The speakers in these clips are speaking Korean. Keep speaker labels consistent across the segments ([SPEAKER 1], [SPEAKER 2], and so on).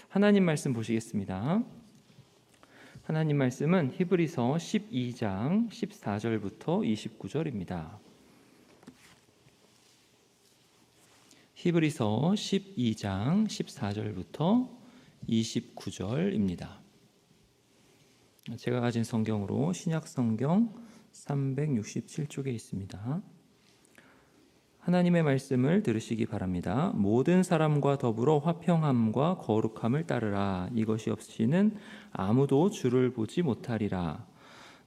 [SPEAKER 1] 하나님 말씀 보시겠습니다. 하나님 말씀은 히브리서 12장 14절부터 29절입니다. 히브리서 12장 14절부터 29절입니다. 제가 가진 성경으로 신약 성경 367쪽에 있습니다. 하나님의 말씀을 들으시기 바랍니다. 모든 사람과 더불어 화평함과 거룩함을 따르라. 이것이 없이는 아무도 주를 보지 못하리라.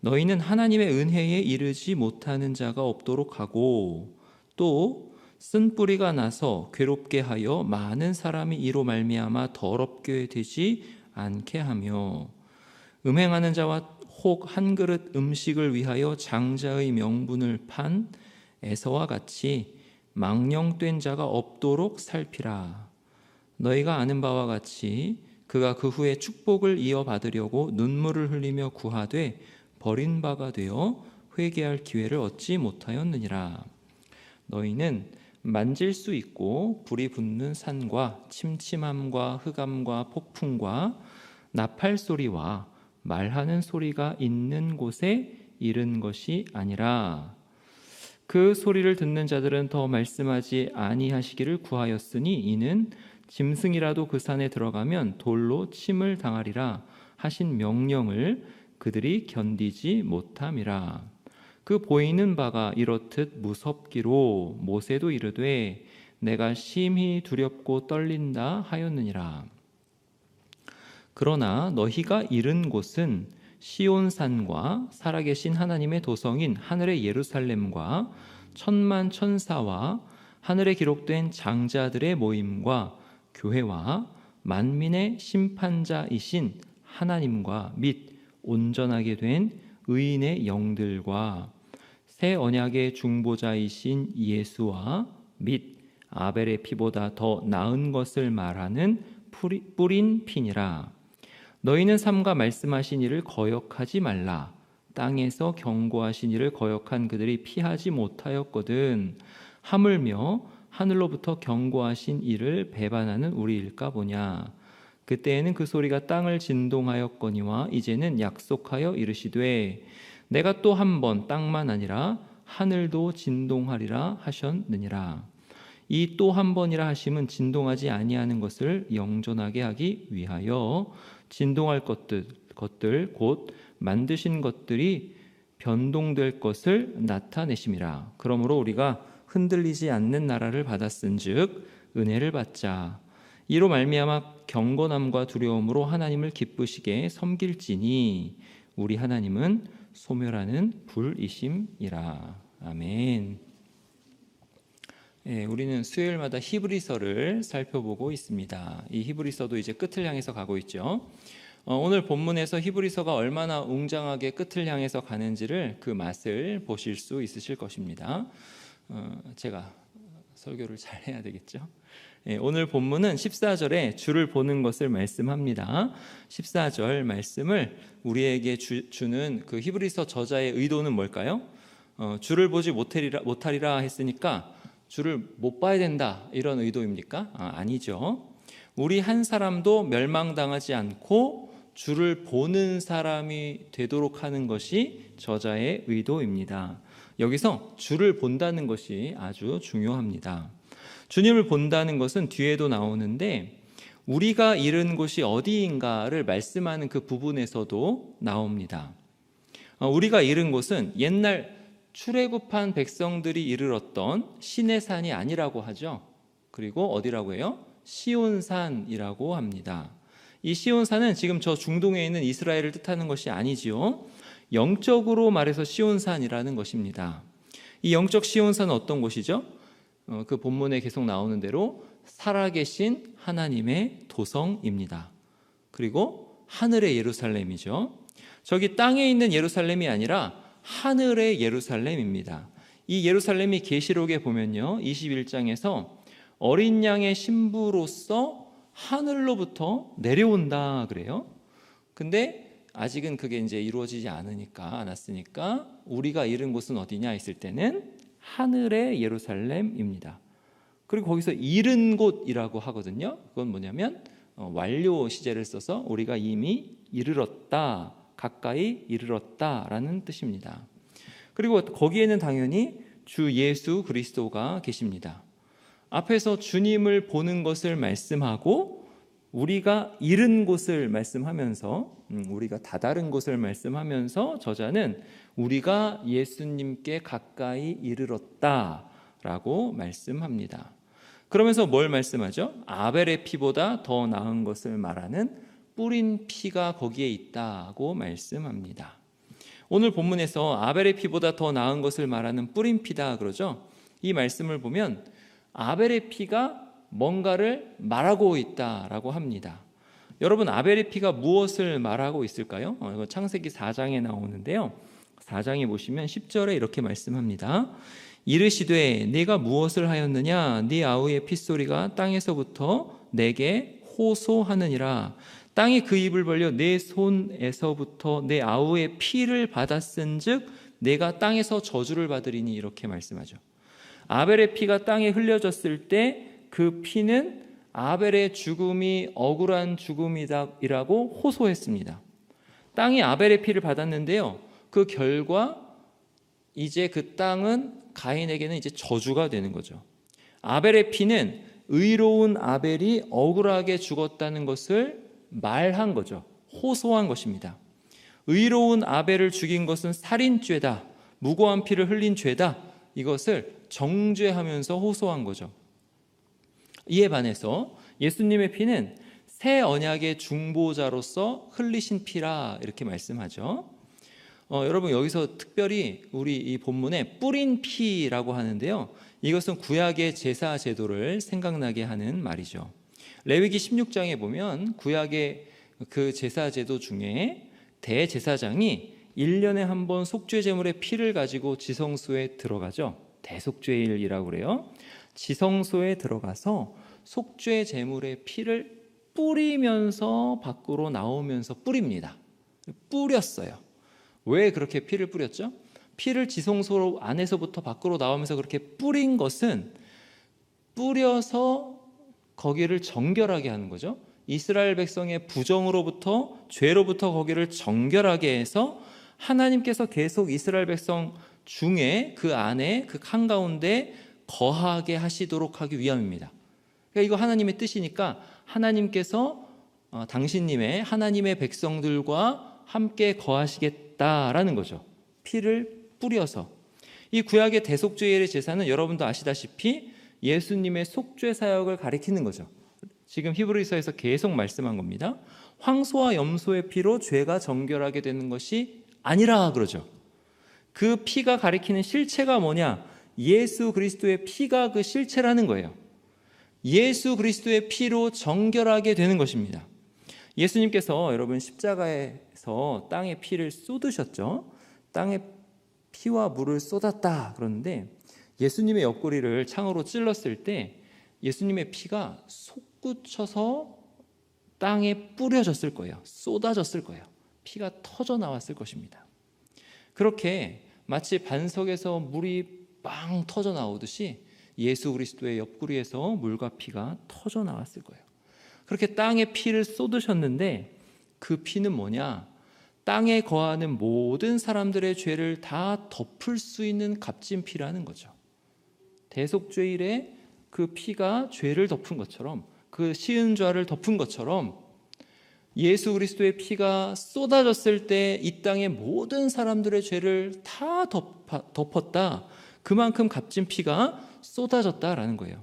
[SPEAKER 1] 너희는 하나님의 은혜에 이르지 못하는 자가 없도록 하고 또 쓴 뿌리가 나서 괴롭게 하여 많은 사람이 이로 말미암아 더럽게 되지 않게 하며 음행하는 자와 혹 한 그릇 음식을 위하여 장자의 명분을 판 에서와 같이 망령된 자가 없도록 살피라. 너희가 아는 바와 같이 그가 그 후에 축복을 이어받으려고 눈물을 흘리며 구하되 버린 바가 되어 회개할 기회를 얻지 못하였느니라. 너희는 만질 수 있고 불이 붙는 산과 침침함과 흑암과 폭풍과 나팔 소리와 말하는 소리가 있는 곳에 이른 것이 아니라 그 소리를 듣는 자들은 더 말씀하지 아니하시기를 구하였으니 이는 짐승이라도 그 산에 들어가면 돌로 침을 당하리라 하신 명령을 그들이 견디지 못함이라. 그 보이는 바가 이렇듯 무섭기로 모세도 이르되 내가 심히 두렵고 떨린다 하였느니라. 그러나 너희가 이른 곳은 시온산과 살아계신 하나님의 도성인 하늘의 예루살렘과 천만 천사와 하늘에 기록된 장자들의 모임과 교회와 만민의 심판자이신 하나님과 및 온전하게 된 의인의 영들과 새 언약의 중보자이신 예수와 및 아벨의 피보다 더 나은 것을 말하는 뿌린 피니라. 너희는 삼가 말씀하신 이를 거역하지 말라. 땅에서 경고하신 이를 거역한 그들이 피하지 못하였거든. 하물며 하늘로부터 경고하신 이를 배반하는 우리일까 보냐. 그때에는 그 소리가 땅을 진동하였거니와 이제는 약속하여 이르시되 내가 또 한 번 땅만 아니라 하늘도 진동하리라 하셨느니라. 이 또 한 번이라 하심은 진동하지 아니하는 것을 영존하게 하기 위하여 진동할 것들 곧 만드신 것들이 변동될 것을 나타내심이라. 그러므로 우리가 흔들리지 않는 나라를 받았은즉 은혜를 받자. 이로 말미암아 경건함과 두려움으로 하나님을 기쁘시게 섬길지니 우리 하나님은 소멸하는 불이심이라. 아멘. 우리는 수요일마다 히브리서를 살펴보고 있습니다. 이 히브리서도 이제 끝을 향해서 가고 있죠. 오늘 본문에서 히브리서가 얼마나 웅장하게 끝을 향해서 가는지를 그 맛을 보실 수 있으실 것입니다. 제가 설교를 잘 해야 되겠죠. 오늘 본문은 14절에 주를 보는 것을 말씀합니다. 14절 말씀을 우리에게 주는 그 히브리서 저자의 의도는 뭘까요? 주를 보지 못하리라 했으니까 주를 못 봐야 된다 이런 의도입니까? 아니죠. 우리 한 사람도 멸망당하지 않고 주를 보는 사람이 되도록 하는 것이 저자의 의도입니다. 여기서 주를 본다는 것이 아주 중요합니다. 주님을 본다는 것은 뒤에도 나오는데 우리가 이른 곳이 어디인가를 말씀하는 그 부분에서도 나옵니다. 우리가 이른 곳은 옛날 출애굽한 백성들이 이르렀던 시내산이 아니라고 하죠. 그리고 어디라고 해요? 시온산이라고 합니다. 이 시온산은 지금 저 중동에 있는 이스라엘을 뜻하는 것이 아니지요. 영적으로 말해서 시온산이라는 것입니다. 이 영적 시온산은 어떤 곳이죠? 그 본문에 계속 나오는 대로 살아계신 하나님의 도성입니다. 그리고 하늘의 예루살렘이죠. 저기 땅에 있는 예루살렘이 아니라 하늘의 예루살렘입니다. 이 예루살렘이 계시록에 보면요 21장에서 어린 양의 신부로서 하늘로부터 내려온다 그래요. 근데 아직은 그게 이제 이루어지지 않았으니까 우리가 이른 곳은 어디냐 했을 때는 하늘의 예루살렘입니다. 그리고 거기서 이른 곳이라고 하거든요. 그건 뭐냐면 완료 시제를 써서 우리가 이미 이르렀다, 가까이 이르렀다라는 뜻입니다. 그리고 거기에는 당연히 주 예수 그리스도가 계십니다. 앞에서 주님을 보는 것을 말씀하고 우리가 이른 곳을 말씀하면서 우리가 다다른 곳을 말씀하면서 저자는 우리가 예수님께 가까이 이르렀다라고 말씀합니다. 그러면서 뭘 말씀하죠? 아벨의 피보다 더 나은 것을 말하는 뿌린 피가 거기에 있다고 말씀합니다. 오늘 본문에서 아벨의 피보다 더 나은 것을 말하는 뿌린 피다 그러죠. 이 말씀을 보면 아벨의 피가 뭔가를 말하고 있다라고 합니다. 여러분, 아벨의 피가 무엇을 말하고 있을까요? 이거 창세기 4장에 나오는데요. 4장에 보시면 10절에 이렇게 말씀합니다. 이르시되 내가 무엇을 하였느냐? 네 아우의 핏소리가 땅에서부터 내게 호소하느니라. 땅이 그 입을 벌려 내 손에서부터 내 아우의 피를 받았은즉 내가 땅에서 저주를 받으리니, 이렇게 말씀하죠. 아벨의 피가 땅에 흘려졌을 때 그 피는 아벨의 죽음이 억울한 죽음이라고 호소했습니다. 땅이 아벨의 피를 받았는데요, 그 결과 이제 그 땅은 가인에게는 이제 저주가 되는 거죠. 아벨의 피는 의로운 아벨이 억울하게 죽었다는 것을 말한 거죠. 호소한 것입니다. 의로운 아벨을 죽인 것은 살인죄다, 무고한 피를 흘린 죄다, 이것을 정죄하면서 호소한 거죠. 이에 반해서 예수님의 피는 새 언약의 중보자로서 흘리신 피라, 이렇게 말씀하죠. 여러분, 여기서 특별히 우리 이 본문에 뿌린 피라고 하는데요, 이것은 구약의 제사 제도를 생각나게 하는 말이죠. 레위기 16장에 보면 구약의 그 제사 제도 중에 대제사장이 1년에 한 번 속죄 제물의 피를 가지고 지성소에 들어가죠. 대속죄일이라고 그래요. 지성소에 들어가서 속죄 제물의 피를 뿌리면서 밖으로 나오면서 뿌립니다. 뿌렸어요. 왜 그렇게 피를 뿌렸죠? 피를 지성소 안에서부터 밖으로 나오면서 그렇게 뿌린 것은 뿌려서 거기를 정결하게 하는 거죠. 이스라엘 백성의 부정으로부터, 죄로부터 거기를 정결하게 해서 하나님께서 계속 이스라엘 백성 중에 그 안에 그 한가운데 거하게 하시도록 하기 위함입니다. 그러니까 이거 하나님의 뜻이니까 하나님께서 당신님의 하나님의 백성들과 함께 거하시겠다라는 거죠. 피를 뿌려서. 이 구약의 대속죄일의 제사는 여러분도 아시다시피 예수님의 속죄 사역을 가리키는 거죠. 지금 히브리서에서 계속 말씀한 겁니다. 황소와 염소의 피로 죄가 정결하게 되는 것이 아니라 그러죠. 그 피가 가리키는 실체가 뭐냐? 예수 그리스도의 피가 그 실체라는 거예요. 예수 그리스도의 피로 정결하게 되는 것입니다. 예수님께서 여러분 십자가에서 땅에 피를 쏟으셨죠. 땅에 피와 물을 쏟았다 그러는데, 예수님의 옆구리를 창으로 찔렀을 때 예수님의 피가 솟구쳐서 땅에 뿌려졌을 거예요. 쏟아졌을 거예요. 피가 터져 나왔을 것입니다. 그렇게 마치 반석에서 물이 빵 터져 나오듯이 예수 그리스도의 옆구리에서 물과 피가 터져 나왔을 거예요. 그렇게 땅에 피를 쏟으셨는데 그 피는 뭐냐? 땅에 거하는 모든 사람들의 죄를 다 덮을 수 있는 값진 피라는 거죠. 대속죄일에 그 피가 죄를 덮은 것처럼, 그 시은좌를 덮은 것처럼 예수 그리스도의 피가 쏟아졌을 때 이 땅의 모든 사람들의 죄를 다 덮었다. 그만큼 값진 피가 쏟아졌다라는 거예요.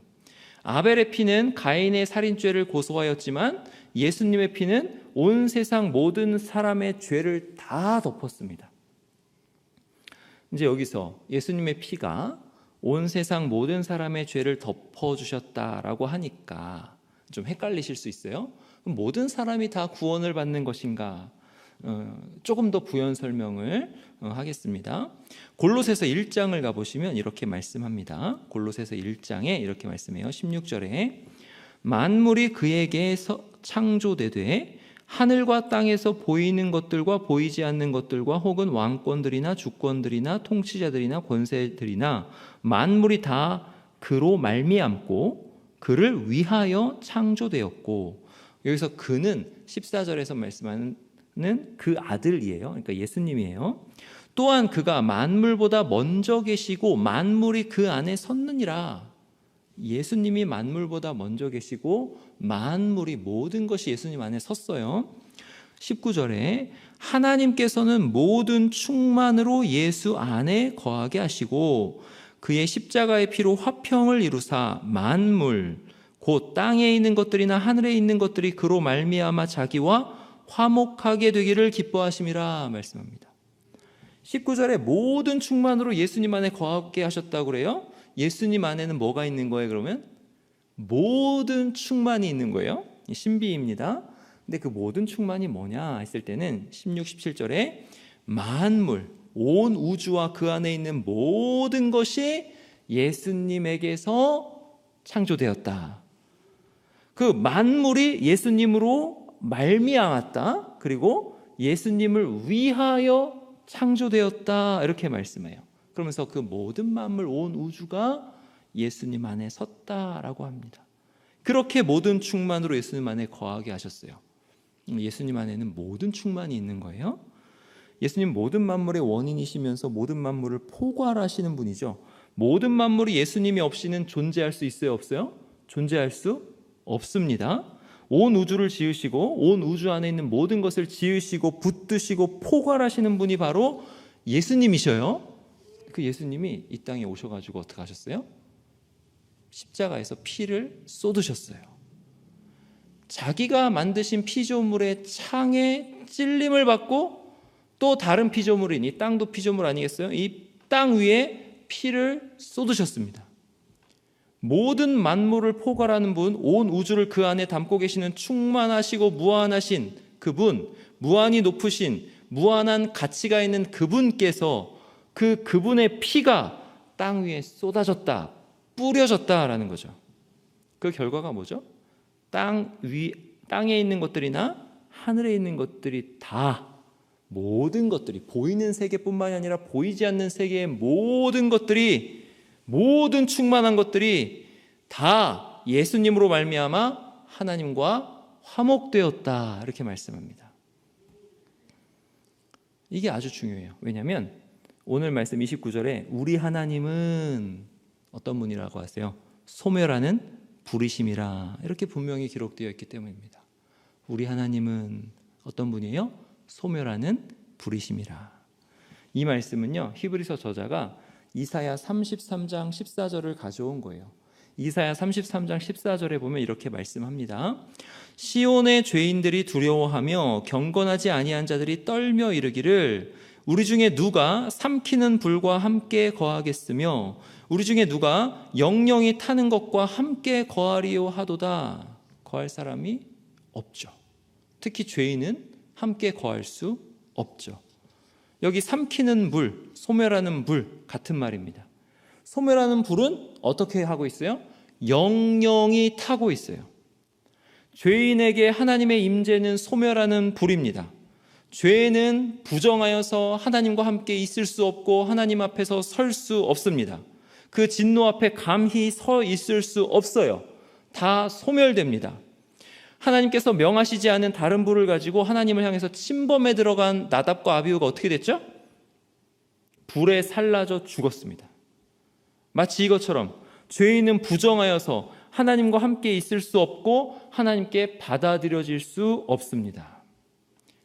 [SPEAKER 1] 아벨의 피는 가인의 살인죄를 고소하였지만 예수님의 피는 온 세상 모든 사람의 죄를 다 덮었습니다. 이제 여기서 예수님의 피가 온 세상 모든 사람의 죄를 덮어주셨다라고 하니까 좀 헷갈리실 수 있어요. 그럼 모든 사람이 다 구원을 받는 것인가? 조금 더 부연 설명을 하겠습니다. 골로새서 1장을 가보시면 이렇게 말씀합니다. 골로새서 1장에 이렇게 말씀해요. 16절에 만물이 그에게 창조되되 하늘과 땅에서 보이는 것들과 보이지 않는 것들과 혹은 왕권들이나 주권들이나 통치자들이나 권세들이나 만물이 다 그로 말미암고 그를 위하여 창조되었고, 여기서 그는 14절에서 말씀하는 그 아들이에요. 그러니까 예수님이에요. 또한 그가 만물보다 먼저 계시고 만물이 그 안에 섰느니라. 예수님이 만물보다 먼저 계시고 만물이 모든 것이 예수님 안에 섰어요. 19절에 하나님께서는 모든 충만으로 예수 안에 거하게 하시고 그의 십자가의 피로 화평을 이루사 만물 곧 땅에 있는 것들이나 하늘에 있는 것들이 그로 말미암아 자기와 화목하게 되기를 기뻐하심이라 말씀합니다. 19절에 모든 충만으로 예수님 안에 거하게 하셨다고 그래요. 예수님 안에는 뭐가 있는 거예요? 그러면 모든 충만이 있는 거예요. 신비입니다. 근데 그 모든 충만이 뭐냐 했을 때는 16, 17절에 만물, 온 우주와 그 안에 있는 모든 것이 예수님에게서 창조되었다. 그 만물이 예수님으로 말미암았다. 그리고 예수님을 위하여 창조되었다. 이렇게 말씀해요. 그러면서 그 모든 만물, 온 우주가 예수님 안에 섰다라고 합니다. 그렇게 모든 충만으로 예수님 안에 거하게 하셨어요. 예수님 안에는 모든 충만이 있는 거예요. 예수님 모든 만물의 원인이시면서 모든 만물을 포괄하시는 분이죠. 모든 만물이 예수님이 없이는 존재할 수 있어요? 없어요? 존재할 수 없습니다. 온 우주를 지으시고 온 우주 안에 있는 모든 것을 지으시고 붙드시고 포괄하시는 분이 바로 예수님이셔요. 그 예수님이 이 땅에 오셔가지고 어떻게 하셨어요? 십자가에서 피를 쏟으셨어요. 자기가 만드신 피조물의 창에 찔림을 받고 또 다른 피조물인 이 땅도 피조물 아니겠어요? 이 땅 위에 피를 쏟으셨습니다. 모든 만물을 포괄하는 분, 온 우주를 그 안에 담고 계시는 충만하시고 무한하신 그분, 무한히 높으신 무한한 가치가 있는 그분께서 그분의 피가 땅 위에 쏟아졌다, 뿌려졌다라는 거죠. 그 결과가 뭐죠? 땅에 있는 것들이나 하늘에 있는 것들이 다 모든 것들이 보이는 세계뿐만이 아니라 보이지 않는 세계의 모든 것들이 모든 충만한 것들이 다 예수님으로 말미암아 하나님과 화목되었다 이렇게 말씀합니다. 이게 아주 중요해요. 왜냐하면 오늘 말씀 29절에 우리 하나님은 어떤 분이라고 하세요? 소멸하는 불이심이라 이렇게 분명히 기록되어 있기 때문입니다. 우리 하나님은 어떤 분이에요? 소멸하는 불이심이라. 이 말씀은요 히브리서 저자가 이사야 33장 14절을 가져온 거예요. 이사야 33장 14절에 보면 이렇게 말씀합니다. 시온의 죄인들이 두려워하며 경건하지 아니한 자들이 떨며 이르기를 우리 중에 누가 삼키는 불과 함께 거하겠으며 우리 중에 누가 영영이 타는 것과 함께 거하리요 하도다. 거할 사람이 없죠. 특히 죄인은 함께 거할 수 없죠. 여기 삼키는 불, 소멸하는 불 같은 말입니다. 소멸하는 불은 어떻게 하고 있어요? 영영이 타고 있어요. 죄인에게 하나님의 임재는 소멸하는 불입니다. 죄는 부정하여서 하나님과 함께 있을 수 없고 하나님 앞에서 설 수 없습니다. 그 진노 앞에 감히 서 있을 수 없어요. 다 소멸됩니다. 하나님께서 명하시지 않은 다른 불을 가지고 하나님을 향해서 침범에 들어간 나답과 아비후가 어떻게 됐죠? 불에 살라져 죽었습니다. 마치 이것처럼 죄인은 부정하여서 하나님과 함께 있을 수 없고 하나님께 받아들여질 수 없습니다.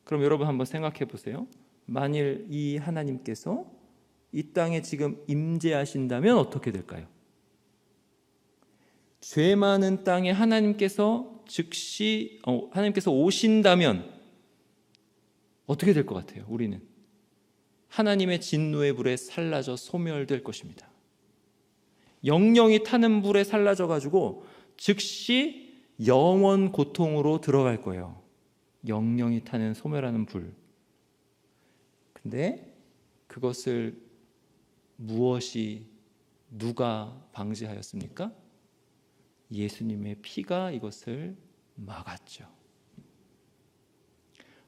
[SPEAKER 1] 그럼 여러분 한번 생각해 보세요. 만일 이 하나님께서 이 땅에 지금 임재하신다면 어떻게 될까요? 죄 많은 땅에 하나님께서 오신다면 어떻게 될 것 같아요? 우리는 하나님의 진노의 불에 살라져 소멸될 것입니다. 영영이 타는 불에 살라져 가지고 즉시 영원 고통으로 들어갈 거예요. 영영이 타는 소멸하는 불. 근데 그것을 누가 방지하였습니까? 예수님의 피가 이것을 막았죠.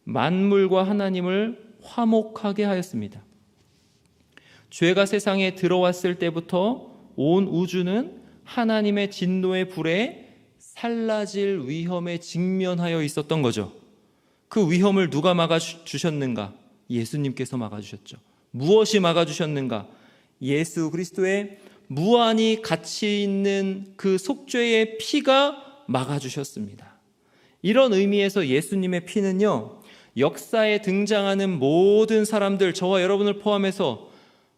[SPEAKER 1] 만물과 하나님을 화목하게 하였습니다. 죄가 세상에 들어왔을 때부터 온 우주는 하나님의 진노의 불에 살라질 위험에 직면하여 있었던 거죠. 그 위험을 누가 막아주셨는가? 예수님께서 막아주셨죠. 무엇이 막아주셨는가? 예수 그리스도의 무한히 가치 있는 그 속죄의 피가 막아주셨습니다. 이런 의미에서 예수님의 피는요, 역사에 등장하는 모든 사람들, 저와 여러분을 포함해서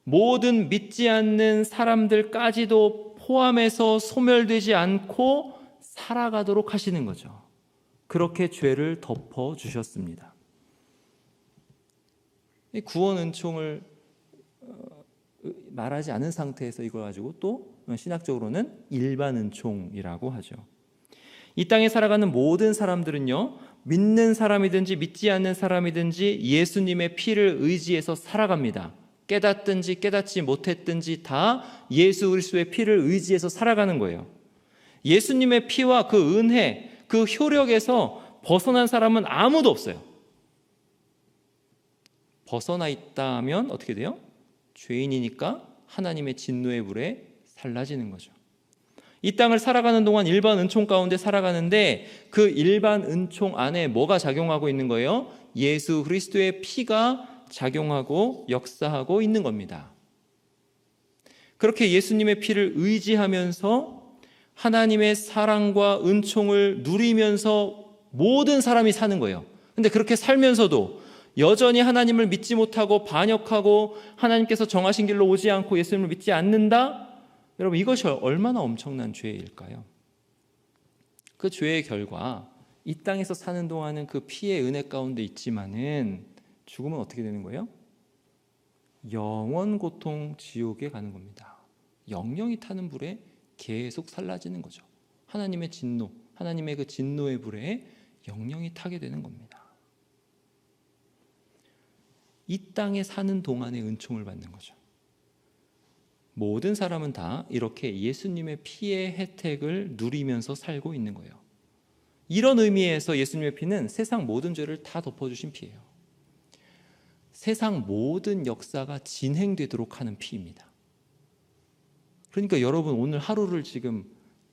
[SPEAKER 1] 모든 믿지 않는 사람들까지도 포함해서 소멸되지 않고 살아가도록 하시는 거죠. 그렇게 죄를 덮어주셨습니다. 구원 은총을 말하지 않은 상태에서 이걸 가지고 또 신학적으로는 일반 은총이라고 하죠. 이 땅에 살아가는 모든 사람들은요, 믿는 사람이든지 믿지 않는 사람이든지 예수님의 피를 의지해서 살아갑니다. 깨닫든지 깨닫지 못했든지 다 예수 그리스도의 피를 의지해서 살아가는 거예요. 예수님의 피와 그 은혜, 그 효력에서 벗어난 사람은 아무도 없어요. 벗어나 있다면 어떻게 돼요? 죄인이니까 하나님의 진노의 불에 살라지는 거죠. 이 땅을 살아가는 동안 일반 은총 가운데 살아가는데 그 일반 은총 안에 뭐가 작용하고 있는 거예요? 예수 그리스도의 피가 작용하고 역사하고 있는 겁니다. 그렇게 예수님의 피를 의지하면서 하나님의 사랑과 은총을 누리면서 모든 사람이 사는 거예요. 근데 그렇게 살면서도 여전히 하나님을 믿지 못하고 반역하고 하나님께서 정하신 길로 오지 않고 예수님을 믿지 않는다? 여러분, 이것이 얼마나 엄청난 죄일까요? 그 죄의 결과 이 땅에서 사는 동안은 그 피의 은혜 가운데 있지만은 죽으면 어떻게 되는 거예요? 영원 고통 지옥에 가는 겁니다. 영영이 타는 불에 계속 살라지는 거죠. 하나님의 진노, 하나님의 그 진노의 불에 영영이 타게 되는 겁니다. 이 땅에 사는 동안의 은총을 받는 거죠. 모든 사람은 다 이렇게 예수님의 피의 혜택을 누리면서 살고 있는 거예요. 이런 의미에서 예수님의 피는 세상 모든 죄를 다 덮어주신 피예요. 세상 모든 역사가 진행되도록 하는 피입니다. 그러니까 여러분, 오늘 하루를 지금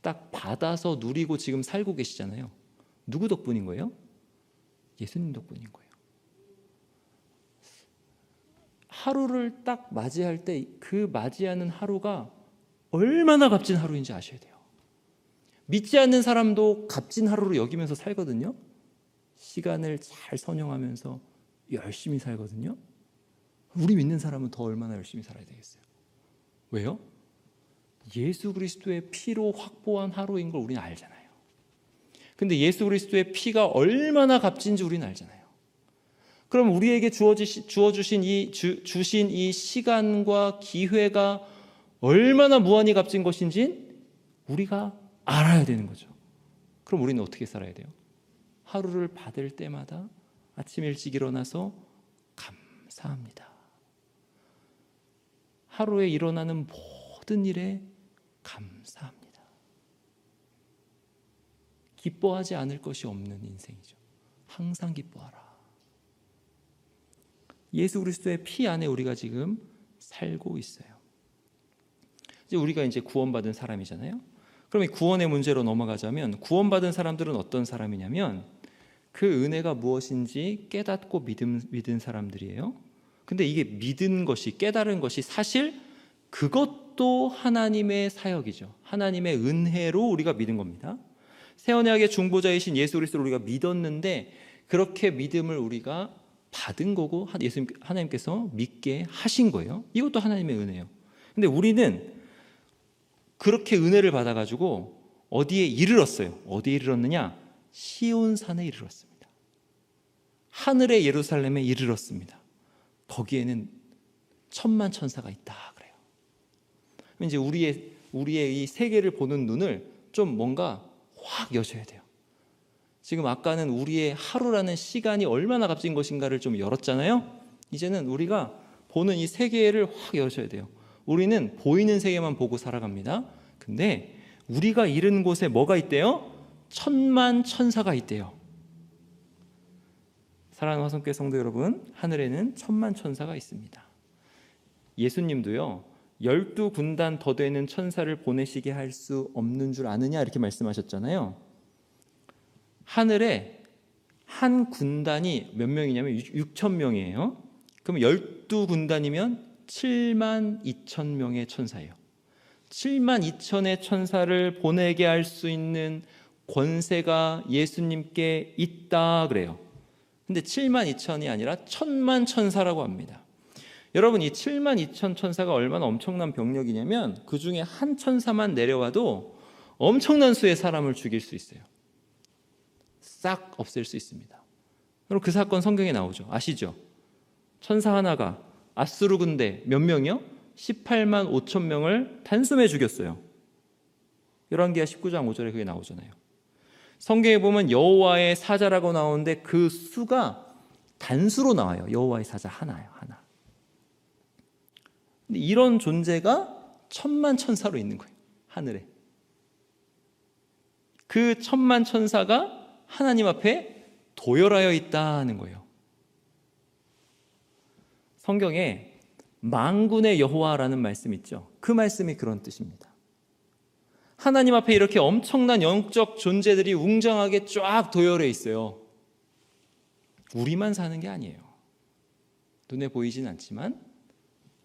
[SPEAKER 1] 딱 받아서 누리고 지금 살고 계시잖아요. 누구 덕분인 거예요? 예수님 덕분인 거예요. 하루를 딱 맞이할 때 그 맞이하는 하루가 얼마나 값진 하루인지 아셔야 돼요. 믿지 않는 사람도 값진 하루로 여기면서 살거든요. 시간을 잘 선용하면서 열심히 살거든요. 우리 믿는 사람은 더 얼마나 열심히 살아야 되겠어요. 왜요? 예수 그리스도의 피로 확보한 하루인 걸 우리는 알잖아요. 근데 예수 그리스도의 피가 얼마나 값진지 우리는 알잖아요. 그럼 우리에게 주신 이 시간과 기회가 얼마나 무한히 값진 것인지 우리가 알아야 되는 거죠. 그럼 우리는 어떻게 살아야 돼요? 하루를 받을 때마다 아침 일찍 일어나서 감사합니다. 하루에 일어나는 모든 일에 감사합니다. 기뻐하지 않을 것이 없는 인생이죠. 항상 기뻐하라. 예수 그리스도의 피 안에 우리가 지금 살고 있어요. 이제 우리가 이제 구원받은 사람이잖아요. 그럼 이 구원의 문제로 넘어가자면 구원받은 사람들은 어떤 사람이냐면 그 은혜가 무엇인지 깨닫고 믿은 사람들이에요. 근데 이게 믿은 것이, 깨달은 것이 사실 그것도 하나님의 사역이죠. 하나님의 은혜로 우리가 믿은 겁니다. 새 언약의 중보자이신 예수 그리스도를 우리가 믿었는데 그렇게 믿음을 우리가 받은 거고 하나님께서 믿게 하신 거예요. 이것도 하나님의 은혜예요. 근데 우리는 그렇게 은혜를 받아가지고 어디에 이르렀어요? 어디에 이르렀느냐? 시온산에 이르렀습니다. 하늘의 예루살렘에 이르렀습니다. 거기에는 천만 천사가 있다 그래요. 이제 우리의 이 세계를 보는 눈을 좀 뭔가 확 여셔야 돼요. 지금 아까는 우리의 하루라는 시간이 얼마나 값진 것인가를 좀 열었잖아요. 이제는 우리가 보는 이 세계를 확 여셔야 돼요. 우리는 보이는 세계만 보고 살아갑니다. 근데 우리가 이른 곳에 뭐가 있대요? 천만 천사가 있대요. 사랑하는 화성교회 성도 여러분, 하늘에는 천만 천사가 있습니다. 예수님도요, 12군단 더 되는 천사를 보내시게 할 수 없는 줄 아느냐 이렇게 말씀하셨잖아요. 하늘에 한 군단이 몇 명이냐면 6천 명이에요. 그럼 12군단이면 7만 2천 명의 천사예요. 7만 2천의 천사를 보내게 할 수 있는 권세가 예수님께 있다 그래요. 근데 7만 2천이 아니라 1000만 천사라고 합니다. 여러분, 이 7만 2천 천사가 얼마나 엄청난 병력이냐면 그 중에 한 천사만 내려와도 엄청난 수의 사람을 죽일 수 있어요. 싹 없앨 수 있습니다. 그럼 그 사건 성경에 나오죠. 아시죠? 천사 하나가 아수르 군대 몇 명이요? 18만 5천 명을 단숨에 죽였어요. 열왕기하 19장 5절에 그게 나오잖아요. 성경에 보면 여호와의 사자라고 나오는데 그 수가 단수로 나와요. 여호와의 사자 하나예요. 하나. 근데 이런 존재가 1000만 천사로 있는 거예요. 하늘에. 그 1000만 천사가 하나님 앞에 도열하여 있다는 거예요. 성경에 만군의 여호와라는 말씀 있죠. 그 말씀이 그런 뜻입니다. 하나님 앞에 이렇게 엄청난 영적 존재들이 웅장하게 쫙 도열해 있어요. 우리만 사는 게 아니에요. 눈에 보이진 않지만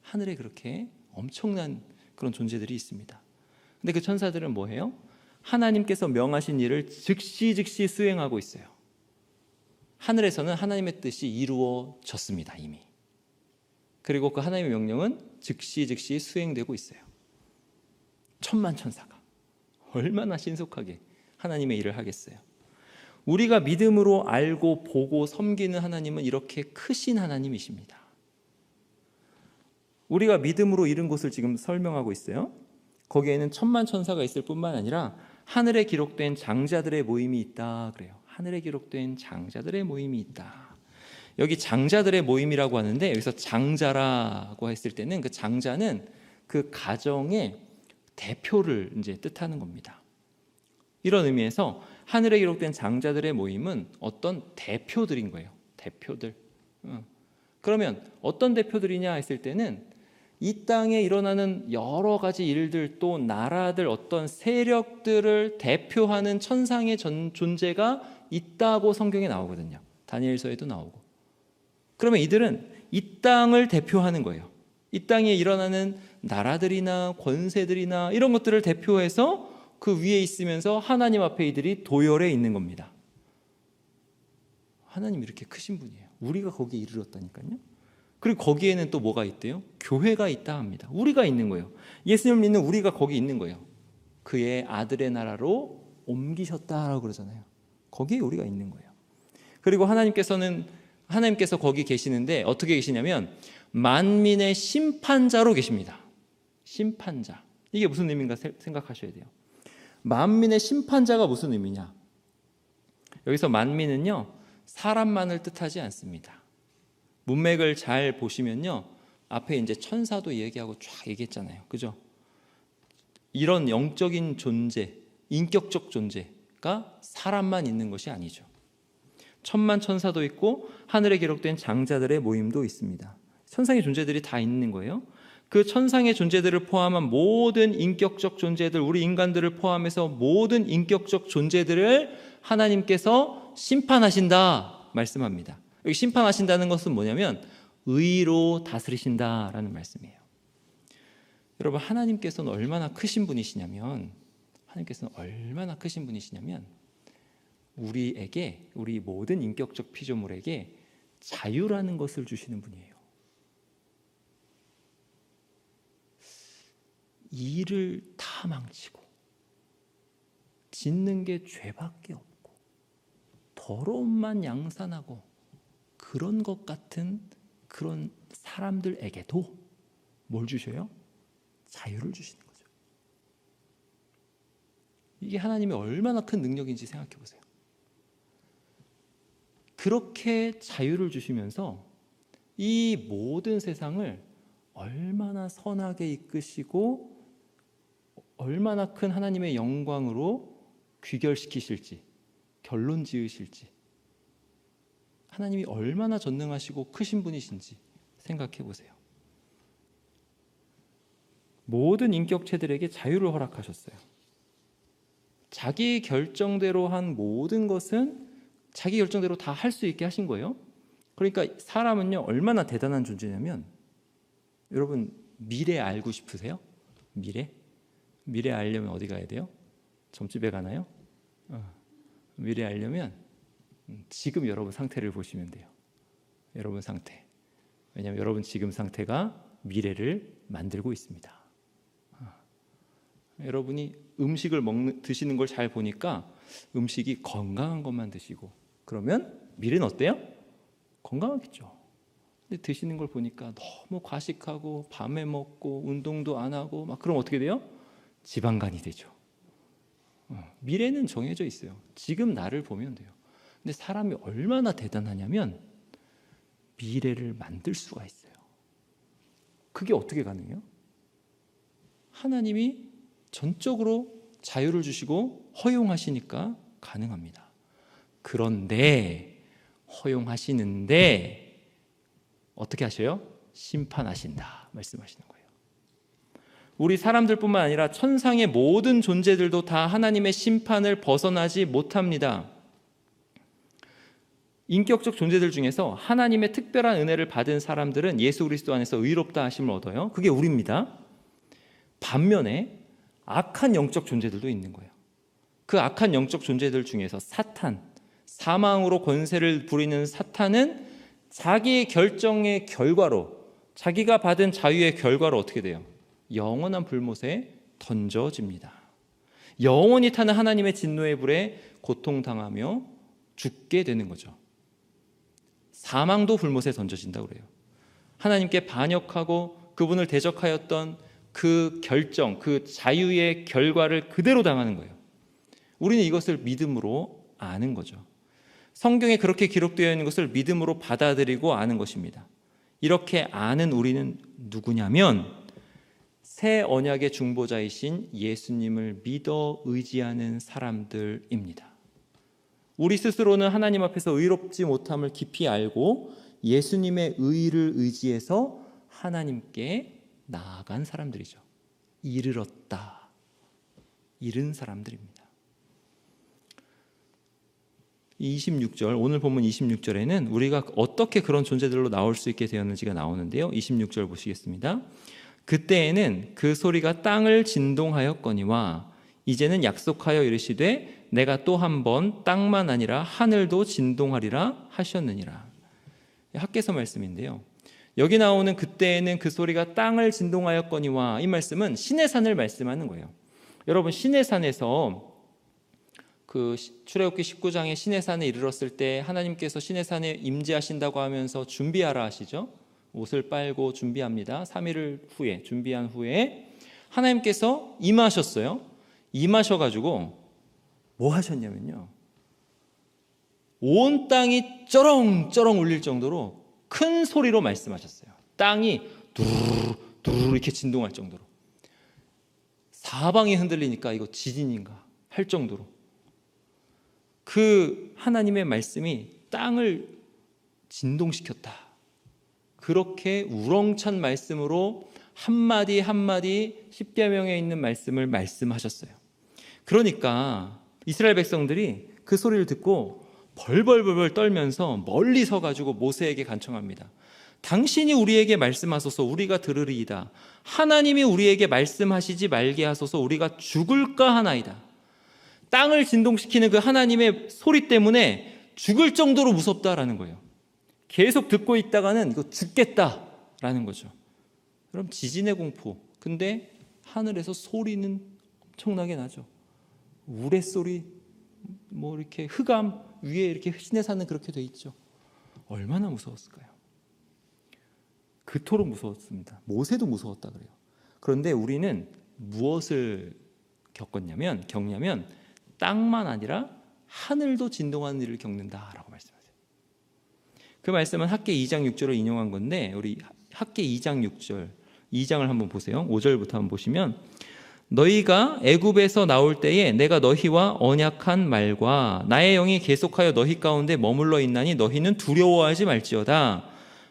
[SPEAKER 1] 하늘에 그렇게 엄청난 그런 존재들이 있습니다. 근데 그 천사들은 뭐예요? 하나님께서 명하신 일을 즉시 수행하고 있어요. 하늘에서는 하나님의 뜻이 이루어졌습니다, 이미. 그리고 그 하나님의 명령은 즉시 수행되고 있어요. 1000만 천사가 얼마나 신속하게 하나님의 일을 하겠어요. 우리가 믿음으로 알고 보고 섬기는 하나님은 이렇게 크신 하나님이십니다. 우리가 믿음으로 이룬 것을 지금 설명하고 있어요. 거기에는 1000만 천사가 있을 뿐만 아니라 하늘에 기록된 장자들의 모임이 있다 그래요. 하늘에 기록된 장자들의 모임이 있다. 여기 장자들의 모임이라고 하는데 여기서 장자라고 했을 때는 그 장자는 그 가정의 대표를 이제 뜻하는 겁니다. 이런 의미에서 하늘에 기록된 장자들의 모임은 어떤 대표들인 거예요. 대표들. 그러면 어떤 대표들이냐 했을 때는 이 땅에 일어나는 여러 가지 일들, 또 나라들, 어떤 세력들을 대표하는 천상의 존재가 있다고 성경에 나오거든요. 다니엘서에도 나오고. 그러면 이들은 이 땅을 대표하는 거예요. 이 땅에 일어나는 나라들이나 권세들이나 이런 것들을 대표해서 그 위에 있으면서 하나님 앞에 이들이 도열해 있는 겁니다. 하나님 이렇게 크신 분이에요. 우리가 거기에 이르렀다니까요. 그리고 거기에는 또 뭐가 있대요? 교회가 있다 합니다. 우리가 있는 거예요. 예수님을 믿는 우리가 거기 있는 거예요. 그의 아들의 나라로 옮기셨다라고 그러잖아요. 거기에 우리가 있는 거예요. 그리고 하나님께서 거기 계시는데 어떻게 계시냐면 만민의 심판자로 계십니다. 심판자. 이게 무슨 의미인가 생각하셔야 돼요. 만민의 심판자가 무슨 의미냐? 여기서 만민은요, 사람만을 뜻하지 않습니다. 문맥을 잘 보시면요, 앞에 이제 천사도 얘기하고 쫙 얘기했잖아요. 그죠? 이런 영적인 존재, 인격적 존재가 사람만 있는 것이 아니죠. 1000만 천사도 있고 하늘에 기록된 장자들의 모임도 있습니다. 천상의 존재들이 다 있는 거예요. 그 천상의 존재들을 포함한 모든 인격적 존재들, 우리 인간들을 포함해서 모든 인격적 존재들을 하나님께서 심판하신다 말씀합니다. 여기 심판하신다는 것은 뭐냐면 의로 다스리신다라는 말씀이에요. 여러분, 하나님께서는 얼마나 크신 분이시냐면 우리에게, 우리 모든 인격적 피조물에게 자유라는 것을 주시는 분이에요. 일을 다 망치고 짓는 게 죄밖에 없고 더러움만 양산하고 그런 것 같은 그런 사람들에게도 뭘 주셔요? 자유를 주시는 거죠. 이게 하나님의 얼마나 큰 능력인지 생각해 보세요. 그렇게 자유를 주시면서 이 모든 세상을 얼마나 선하게 이끄시고 얼마나 큰 하나님의 영광으로 귀결시키실지, 결론 지으실지, 하나님이 얼마나 전능하시고 크신 분이신지 생각해 보세요. 모든 인격체들에게 자유를 허락하셨어요. 자기 결정대로 한 모든 것은 자기 결정대로 다 할 수 있게 하신 거예요. 그러니까 사람은요, 얼마나 대단한 존재냐면, 여러분 미래 알고 싶으세요? 미래 알려면 어디 가야 돼요? 점집에 가나요? 미래 알려면 지금 여러분 상태를 보시면 돼요. 여러분 상태. 왜냐하면 여러분 지금 상태가 미래를 만들고 있습니다. 여러분이 음식을 드시는 걸 잘 보니까 음식이 건강한 것만 드시고, 그러면 미래는 어때요? 건강하겠죠. 근데 드시는 걸 보니까 너무 과식하고 밤에 먹고 운동도 안 하고 막 그럼 어떻게 돼요? 지방간이 되죠. 미래는 정해져 있어요. 지금 나를 보면 돼요. 근데 사람이 얼마나 대단하냐면 미래를 만들 수가 있어요. 그게 어떻게 가능해요? 하나님이 전적으로 자유를 주시고 허용하시니까 가능합니다. 그런데 허용하시는데 어떻게 하셔요? 심판하신다 말씀하시는 거예요. 우리 사람들뿐만 아니라 천상의 모든 존재들도 다 하나님의 심판을 벗어나지 못합니다. 인격적 존재들 중에서 하나님의 특별한 은혜를 받은 사람들은 예수 그리스도 안에서 의롭다 하심을 얻어요. 그게 우리입니다. 반면에 악한 영적 존재들도 있는 거예요. 그 악한 영적 존재들 중에서 사탄, 사망으로 권세를 부리는 사탄은 자기의 결정의 결과로, 자기가 받은 자유의 결과로 어떻게 돼요? 영원한 불못에 던져집니다. 영원히 타는 하나님의 진노의 불에 고통당하며 죽게 되는 거죠. 사망도 불못에 던져진다고 그래요. 하나님께 반역하고 그분을 대적하였던 그 결정, 그 자유의 결과를 그대로 당하는 거예요. 우리는 이것을 믿음으로 아는 거죠. 성경에 그렇게 기록되어 있는 것을 믿음으로 받아들이고 아는 것입니다. 이렇게 아는 우리는 누구냐면 새 언약의 중보자이신 예수님을 믿어 의지하는 사람들입니다. 우리 스스로는 하나님 앞에서 의롭지 못함을 깊이 알고 예수님의 의를 의지해서 하나님께 나아간 사람들이죠. 이르렀다. 이른 사람들입니다. 26절, 오늘 본문 26절에는 우리가 어떻게 그런 존재들로 나올 수 있게 되었는지가 나오는데요. 26절 보시겠습니다. 그때에는 그 소리가 땅을 진동하였거니와 이제는 약속하여 이르시되 내가 또 한 번 땅만 아니라 하늘도 진동하리라 하셨느니라. 학개서 말씀인데요. 여기 나오는 그때에는 그 소리가 땅을 진동하였거니와, 이 말씀은 시내산을 말씀하는 거예요. 여러분 시내산에서 그 출애굽기 19장에 시내산에 이르렀을 때 하나님께서 시내산에 임재하신다고 하면서 준비하라 하시죠. 옷을 빨고 준비합니다. 3일 후에 준비한 후에 하나님께서 임하셨어요. 임하셔가지고 뭐 하셨냐면요, 온 땅이 쩌렁쩌렁 울릴 정도로 큰 소리로 말씀하셨어요. 땅이 두루루 두루루 이렇게 진동할 정도로, 사방이 흔들리니까 이거 지진인가 할 정도로 그 하나님의 말씀이 땅을 진동시켰다. 그렇게 우렁찬 말씀으로 한마디 한마디 십계명에 있는 말씀을 말씀하셨어요. 그러니까 이스라엘 백성들이 그 소리를 듣고 벌벌벌 떨면서 멀리 서가지고 모세에게 간청합니다. 당신이 우리에게 말씀하소서 우리가 들으리이다. 하나님이 우리에게 말씀하시지 말게 하소서 우리가 죽을까 하나이다. 땅을 진동시키는 그 하나님의 소리 때문에 죽을 정도로 무섭다라는 거예요. 계속 듣고 있다가는 이거 죽겠다라는 거죠. 그럼 지진의 공포. 근데 하늘에서 소리는 엄청나게 나죠. 우레소리, 뭐 이렇게 흑암 위에 이렇게 시내산은 그렇게 돼 있죠. 얼마나 무서웠을까요? 그토록 무서웠습니다. 모세도 무서웠다 그래요. 그런데 우리는 무엇을 겪냐면 땅만 아니라 하늘도 진동하는 일을 겪는다라고 말씀하세요. 그 말씀은 학개 2장 6절을 인용한 건데 우리 학개 2장 6절 2장을 한번 보세요. 5절부터 한번 보시면 너희가 애굽에서 나올 때에 내가 너희와 언약한 말과 나의 영이 계속하여 너희 가운데 머물러 있나니 너희는 두려워하지 말지어다.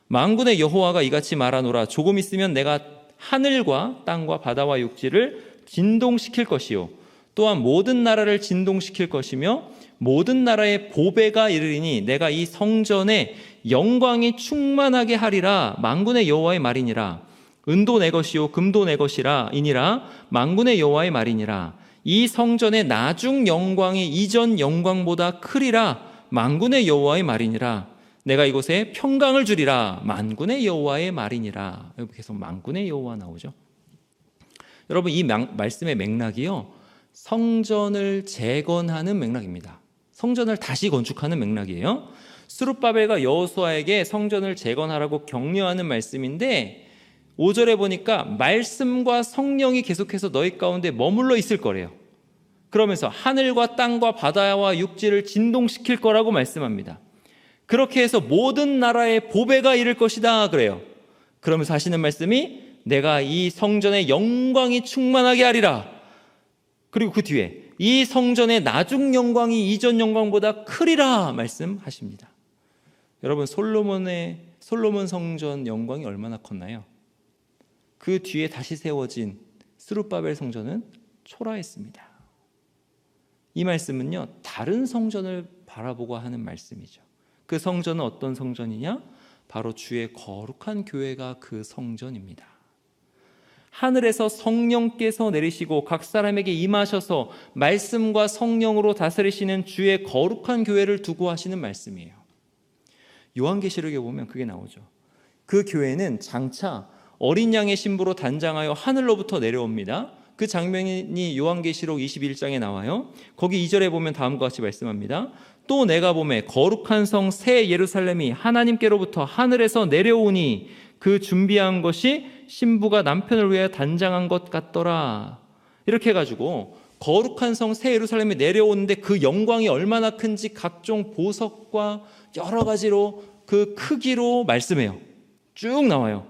[SPEAKER 1] 만군의 여호와가 이같이 말하노라. 조금 있으면 내가 하늘과 땅과 바다와 육지를 진동시킬 것이요 또한 모든 나라를 진동시킬 것이며 모든 나라의 보배가 이르리니 내가 이 성전에 영광이 충만하게 하리라. 만군의 여호와의 말이니라. 은도 내 것이요 금도 내 것이라 이니라. 만군의 여호와의 말이니라. 이 성전의 나중 영광이 이전 영광보다 크리라. 만군의 여호와의 말이니라. 내가 이곳에 평강을 주리라. 만군의 여호와의 말이니라. 여기 계속 만군의 여호와 나오죠. 여러분, 이 말씀의 맥락이요, 성전을 재건하는 맥락입니다. 성전을 다시 건축하는 맥락이에요. 스룹바벨과 여호수아에게 성전을 재건하라고 격려하는 말씀인데 5절에 보니까 말씀과 성령이 계속해서 너희 가운데 머물러 있을 거래요. 그러면서 하늘과 땅과 바다와 육지를 진동시킬 거라고 말씀합니다. 그렇게 해서 모든 나라의 보배가 이를 것이다 그래요. 그러면서 하시는 말씀이 내가 이 성전의 영광이 충만하게 하리라. 그리고 그 뒤에 이 성전의 나중 영광이 이전 영광보다 크리라 말씀하십니다. 여러분, 솔로몬 성전 영광이 얼마나 컸나요? 그 뒤에 다시 세워진 스룹바벨 성전은 초라했습니다. 이 말씀은요, 다른 성전을 바라보고 하는 말씀이죠. 그 성전은 어떤 성전이냐? 바로 주의 거룩한 교회가 그 성전입니다. 하늘에서 성령께서 내리시고 각 사람에게 임하셔서 말씀과 성령으로 다스리시는 주의 거룩한 교회를 두고 하시는 말씀이에요. 요한계시록에 보면 그게 나오죠. 그 교회는 장차 어린 양의 신부로 단장하여 하늘로부터 내려옵니다. 그 장면이 요한계시록 21장에 나와요. 거기 2절에 보면 다음과 같이 말씀합니다. 또 내가 보매 거룩한 성 새 예루살렘이 하나님께로부터 하늘에서 내려오니 그 준비한 것이 신부가 남편을 위하여 단장한 것 같더라. 이렇게 해가지고 거룩한 성 새 예루살렘이 내려오는데 그 영광이 얼마나 큰지 각종 보석과 여러 가지로 그 크기로 말씀해요. 쭉 나와요.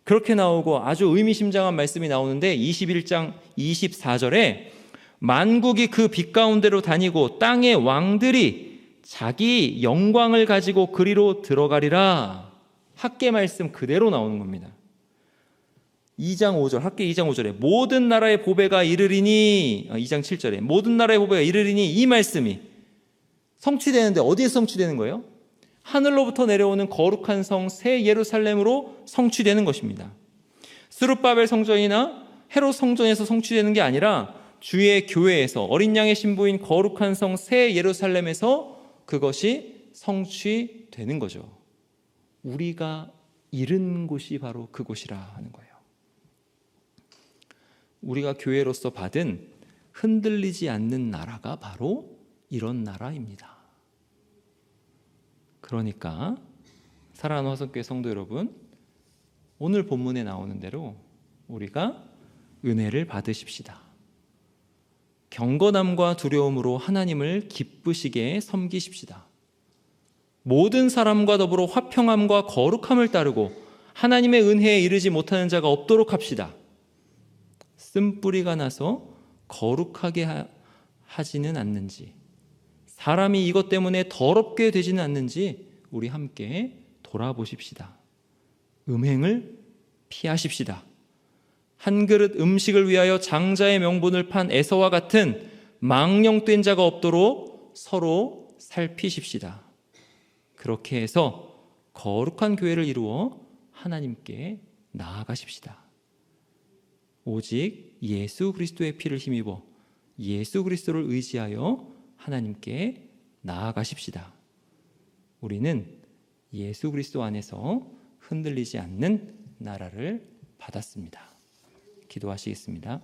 [SPEAKER 1] 그렇게 나오고 아주 의미심장한 말씀이 나오는데 21장 24절에 만국이 그 빛 가운데로 다니고 땅의 왕들이 자기 영광을 가지고 그리로 들어가리라. 학계 말씀 그대로 나오는 겁니다. 2장 5절, 학계 2장 5절에 모든 나라의 보배가 이르리니, 2장 7절에 모든 나라의 보배가 이르리니, 이 말씀이 성취되는데 어디에 성취되는 거예요? 하늘로부터 내려오는 거룩한 성 새 예루살렘으로 성취되는 것입니다. 스룹바벨 성전이나 헤롯 성전에서 성취되는 게 아니라 주의 교회에서 어린 양의 신부인 거룩한 성 새 예루살렘에서 그것이 성취되는 거죠. 우리가 이른 곳이 바로 그곳이라 하는 거예요. 우리가 교회로서 받은 흔들리지 않는 나라가 바로 이런 나라입니다. 그러니까 사랑하는 화성교회 성도 여러분, 오늘 본문에 나오는 대로 우리가 은혜를 받으십시다. 경건함과 두려움으로 하나님을 기쁘시게 섬기십시다. 모든 사람과 더불어 화평함과 거룩함을 따르고 하나님의 은혜에 이르지 못하는 자가 없도록 합시다. 쓴뿌리가 나서 거룩하게 하지는 않는지, 사람이 이것 때문에 더럽게 되지는 않는지 우리 함께 돌아보십시다. 음행을 피하십시다. 한 그릇 음식을 위하여 장자의 명분을 판 에서와 같은 망령된 자가 없도록 서로 살피십시다. 그렇게 해서 거룩한 교회를 이루어 하나님께 나아가십시다. 오직 예수 그리스도의 피를 힘입어 예수 그리스도를 의지하여 하나님께 나아가십시다. 우리는 예수 그리스도 안에서 흔들리지 않는 나라를 받았습니다. 기도하시겠습니다.